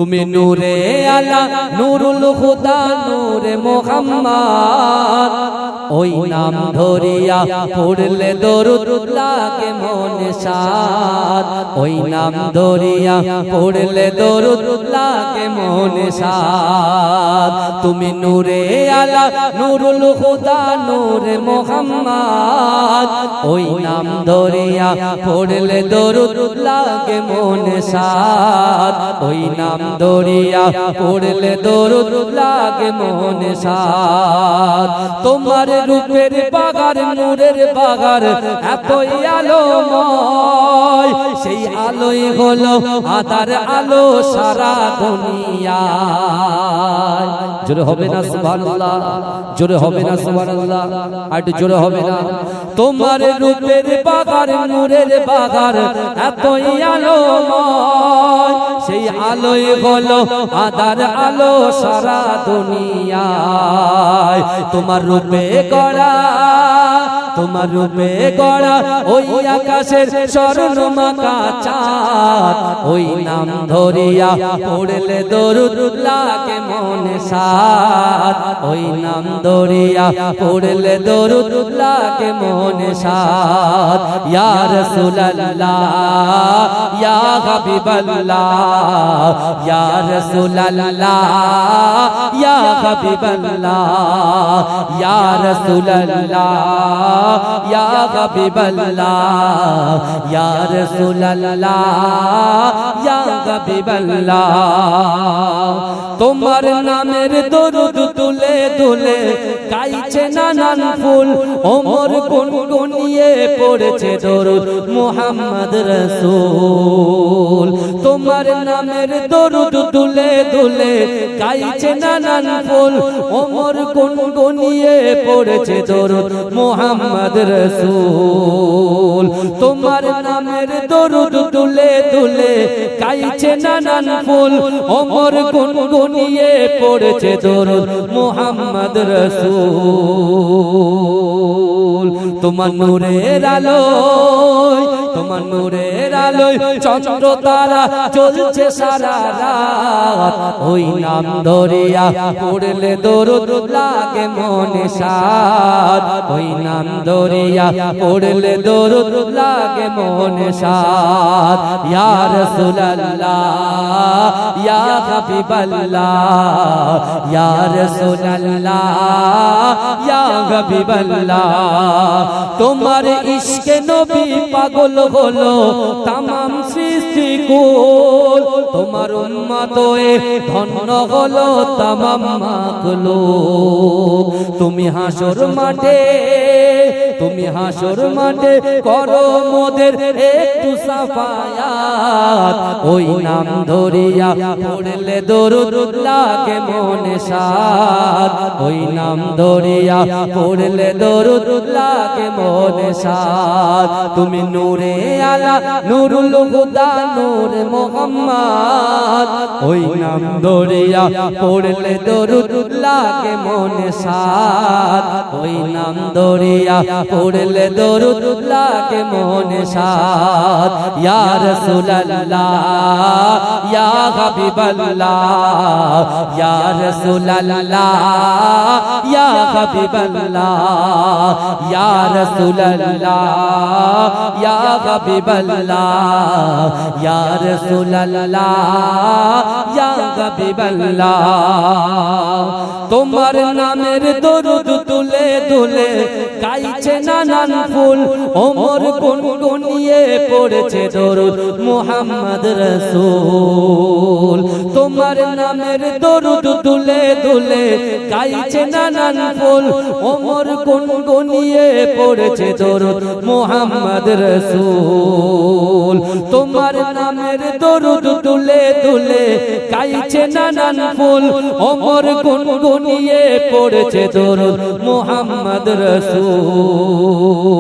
তুমি নূরে আলা নূরুল খুদা নূরে মুহাম্মদ ওই নাম ধরিয়া পড়লে দরুদ লাগে মনে সাদ ওই নাম ধরিয়া পড়লে দরুদ লাগে মনে সাদ তুমি নূরে আলা নূরুল খুদা নূরে মুহাম্মদ ওই নাম ধরিয়া পড়লে দরুদ লাগে মনে সাদ ওই নাম দরিয়া পড়লে দরুদ লাগে মনে সাদ তোমার রূপের বাগার নূরের বাগার এতই আলোময় সেই আলোই হলো আধার আলো সারা দুনিয়া জোরে হবে না সুবহানাল্লাহ জোরে হবে না সুবহানাল্লাহ আর একটু জোরে হবে না তোমার রূপের বাগার নূরের বাগার এতই আলোময় সেই আলোই হলো আধার আলো সারা দুনিয়ায় তোমার রূপে গড়া তোমার রূপে গড়া ওই আকাশের স্বর্ণমাকা চাঁদ ওই নাম ধরিয়া পড়লে দরুদ লাগে মনে সাদ ওই নাম ধরিয়া পড়লে দরুদ লাগে মনে সাদ ইয়া রাসূলুল্লাহ ইয়া হাবিবাল্লাহ ইয়া রাসূলুল্লাহ ইয়া হাবিবাল্লাহ ইয়া রাসূলুল্লাহ ইয়া হাবিবাল্লাহ ইয়া রাসূলুল্লাহ ইয়া হাবিবাল্লাহ তোমার নামের দরুদ তুলে তুলে গাইছে নানান ফুল ওমর গুনগুনিয়ে পড়েছে দরুদ মুহাম্মদ রাসূল তোমার নামের দরুদ তুলে তুলে গাইছে নানান ফুল ওমর গুনগুনিয়ে পড়েছে দরুদ মুহাম্মদ রাসূল তোমার নামের দরুদ তুলে তুলে গাইছে নানান ফুল ওমর গুনগুনিয়ে পড়েছে দরুদ মুহাম্মদ রাসূল তোমার নূরের আলোয় তোমার নূরের আলোয় চন্দ্র তারা জ্বলছে সারা রাত ওই নাম ধরিয়া পড়লে দরুদ লাগে মনে সাদ ওই নাম ধরিয়া পড়লে দরুদ লাগে মনে সাদ ইয়া রাসূলুল্লাহ ইয়া হাবিবাল্লাহ ইয়া রাসূলুল্লাহ ইয়া হাবিবাল্লাহ তোমার ইশকে নবী পাগল হলো तमाम সৃষ্টি কুল তোমার উম্মত হয়ে ধন্য হলো तमाम মাখলুক তুমি হাসর মাঠে করো মোদের একটু সাফায়াত ওই নাম ধরিয়া পড়লে দরুদ লাগে মনে সাদ ওই নাম ধরিয়া পড়লে দরুদ লাগে মনে সাদ তুমি নূরে আলা নূরুল খুদা নূরে মুহাম্মদ ওই নাম ধরিয়া পড়লে দরুদ লাগে মনে সাদ ওই নাম ধরিয়া পড়লে দরুদ লাগে মনে সাদ ইয়া রাসূলুল্লাহ ইয়া হাবিবাল্লাহ ইয়া রাসূলুল্লাহ ইয়া হাবিবাল্লাহ ইয়া রাসূলুল্লাহ ইয়া হাবিবাল্লাহ ইয়া রাসূলুল্লাহ ইয়া হাবিবাল্লাহ তোমার নামের দরুদ তুলে তুলে গাইছে নানান ফুল ওমর গুনগুনিয়ে পড়েছে দরুদ মুহাম্মদ রাসূল তোমার নামের দরুদ তুলে তুলে গাইছে নানান ফুল ওমর গুনগুনিয়ে পড়েছে দরুদ মুহাম্মদ রাসূল তোমার নামের দরুদ তুলে তুলে গাইছে নানান ফুল ওমর গুনগুনিয়ে পড়েছে দরুদ মুহাম্মদ রাসূল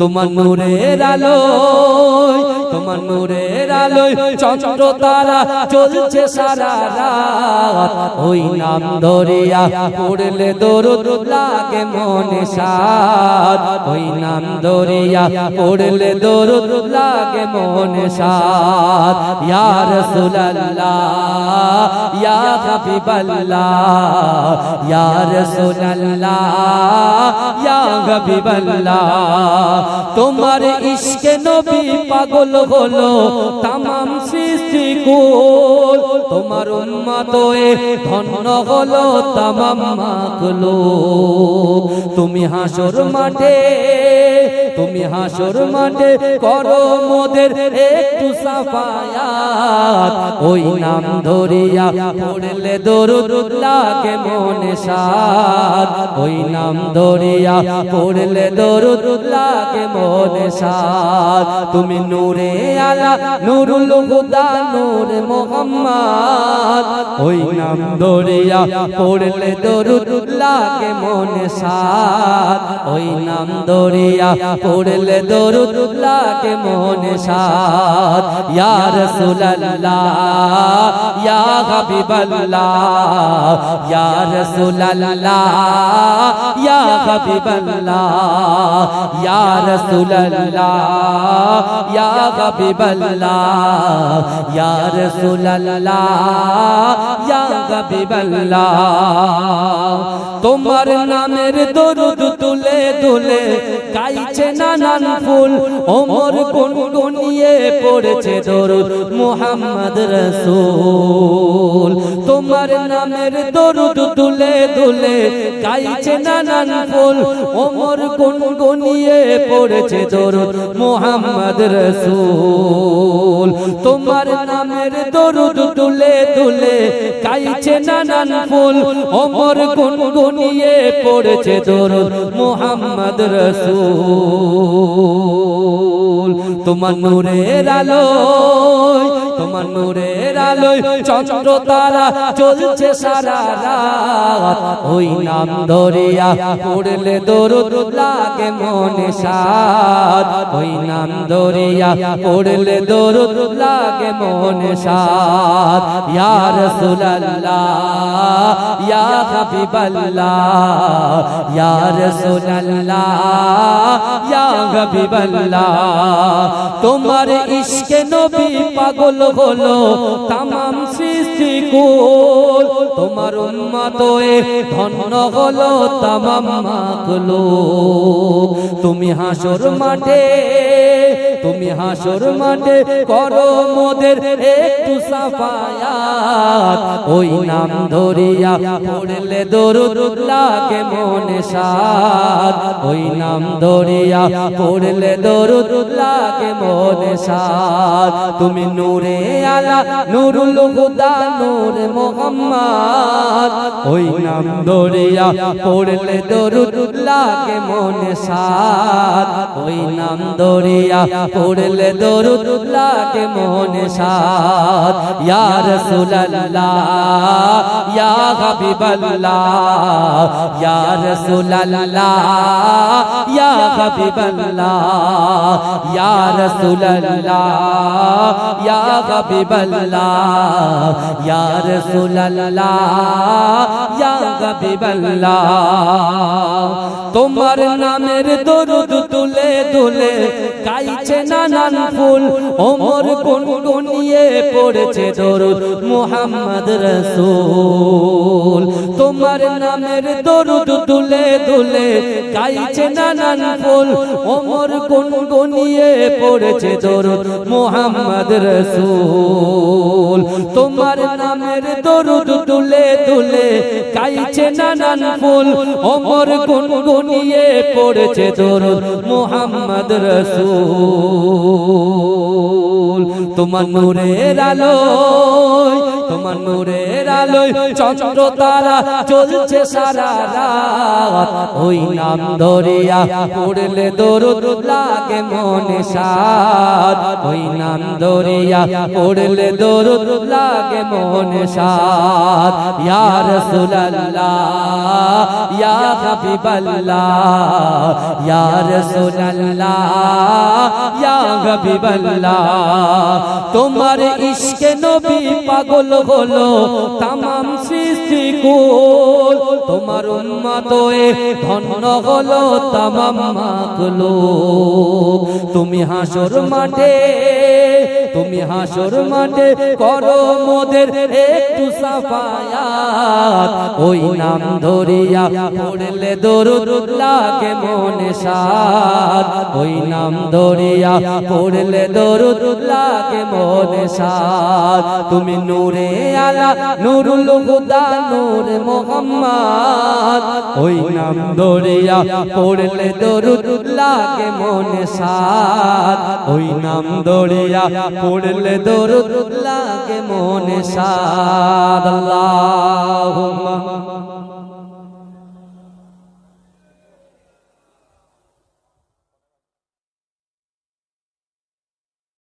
তোমার নূরের আলোয় তোমার নূরের আলোয় চন্দ্র তারা চলছে সারা রাত ওই নাম ধরিয়া পড়লে দরুদ লাগে মনে সাদ ওই নাম ধরিয়া পড়লে দরুদ লাগে মনে সাদ ইয়া রাসূলুল্লাহ ইয়া হাবিবাল্লাহ ইয়া রাসূলুল্লাহ ইয়া হাবিবাল্লাহ তোমার ইশকে নবী পাগল হলো तमाम सृष्टि कुल তোমার উম্মত হয়ে ধন্য হলো तमाम মাখলুক তুমি হাসর মাঠে করো মোদের একটু সাফায়াত ওই নাম ধরিয়া পড়লে দরুদ লাগে মনে সাদ ওই নাম ধরিয়া পড়লে দরুদ লাগে মনে সাদ তুমি নূরে আলা নুরুল হুদা নূর মুহাম্মদ ওই নাম ধরিয়া পড়লে দরুদ লাগে মনে সাদ ওই নাম ধরিয়া পড়লে দরুদ লাগে মনে সাদ ইয়া রাসূলুল্লাহ ইয়া হাবিবাল্লাহ ইয়া রাসূলুল্লাহ ইয়া হাবিবাল্লাহ ইয়া রাসূলুল্লাহ ইয়া হাবিবাল্লাহ ইয়া রাসূলুল্লাহ ইয়া হাবিবাল্লাহ তোমার নামের দরুদ তুলে তুলে গাইছে নানান ফুল ওমর গুনগুনিয়ে পড়েছে দরুদ মুহাম্মদ রাসূল তোমার নামের দরুদ তুলে তুলে গাইছে নানান ফুল ওমর গুনগুনিয়ে পড়েছে দরুদ মুহাম্মদ রাসূল তোমার নামের দরুদ তুলে তুলে গাইছে নানান ফুল ওমর গুনগুনিয়ে পড়েছে দরুদ মুহাম্মদ রাসূল তোমার নূরের আলোয় চন্দ্র তারা চলছে সারা রাত ওই নাম ধরিয়া পড়লে দরুদ লাগে মনে সাদ ওই নাম ধরিয়া পড়লে দরুদ লাগে মনে সাদ ইয়া রাসূলুল্লাহ ইয়া হাবিবাল্লাহ ইয়া রাসূলুল্লাহ ইয়া হাবিবাল্লাহ তোমার ইশকে নবী পাগল হলো तमाम সৃষ্টি কুল তোমার উম্মত হয়ে ধন্য হলো तमाम মাখলুক তুমি হাসর মাঠে করো মোদের একটু সাফায়াত ওই নাম ধরিয়া পড়লে দরুদ লাগে মনে সাদ ওই নাম ধরিয়া পড়লে দরুদ লাগে মনে সাদ তুমি নূরে আলা নুরুল হুদা নূর মুহাম্মদ ওই নাম ধরিয়া পড়লে দরুদ লাগে মনে সাদ ওই নাম ধরিয়া পড়লে দরুদ লাগে মনে সাদ ইয়া রাসূলুল্লাহ ইয়া হাবিবাল্লাহ ইয়া রাসূলুল্লাহ ইয়া হাবিবাল্লাহ ইয়া রাসূলুল্লাহ ইয়া হাবিবাল্লাহ ইয়া রাসূলুল্লাহ ইয়া হাবিবাল্লাহ তোমার নামের দরুদ তুলে তুলে গাইছে নানান ফুল ওমর গুনগুনিয়ে পড়েছে দরুদ মুহাম্মদ রাসূল তোমার নামের দরুদ তুলে তুলে গাইছে নানান ফুল ওমর গুনগুনিয়ে পড়েছে দরুদ মুহাম্মদ রাসূল তোমার নামের দরুদ তুলে তুলে গাইছে নানান ফুল ওমর গুনগুনিয়ে পড়েছে দরুদ মুহাম্মদ রাসূল তোমার নূরের আলোয় চন্দ্র তারা চলছে সারা রাত ওই নাম ধরিয়া পড়লে দরুদ লাগে মনে সাদ ওই নাম ধরিয়া পড়লে দরুদ লাগে মনে সাদ ইয়া রাসূলুল্লাহ ইয়া হাবিবাল্লাহ ইয়া রাসূলুল্লাহ ইয়া হাবিবাল্লাহ তোমার ইশকে নবী পাগল হলো তামাম সৃষ্টিকুল তোমার উম্মত হয়ে ধন্য হলো তামাম মাখলুক তুমি হাসর মাঠে করো মোদের একটু সাফায়াত ওই নাম ধরিয়া পড়লে দরুদ লাগে মনে সাদ ওই নাম ধরিয়া পড়লে দরুদ লাগে মনে সাদ তুমি নূরে আলা নূরুল হুদা নূর মুহাম্মদ ওই নাম ধরিয়া পড়লে দরুদ লাগে মনে সাদ ওই নাম ধরিয়া পড়লে দরুদ লাগে মনে সাদ আল্লাহ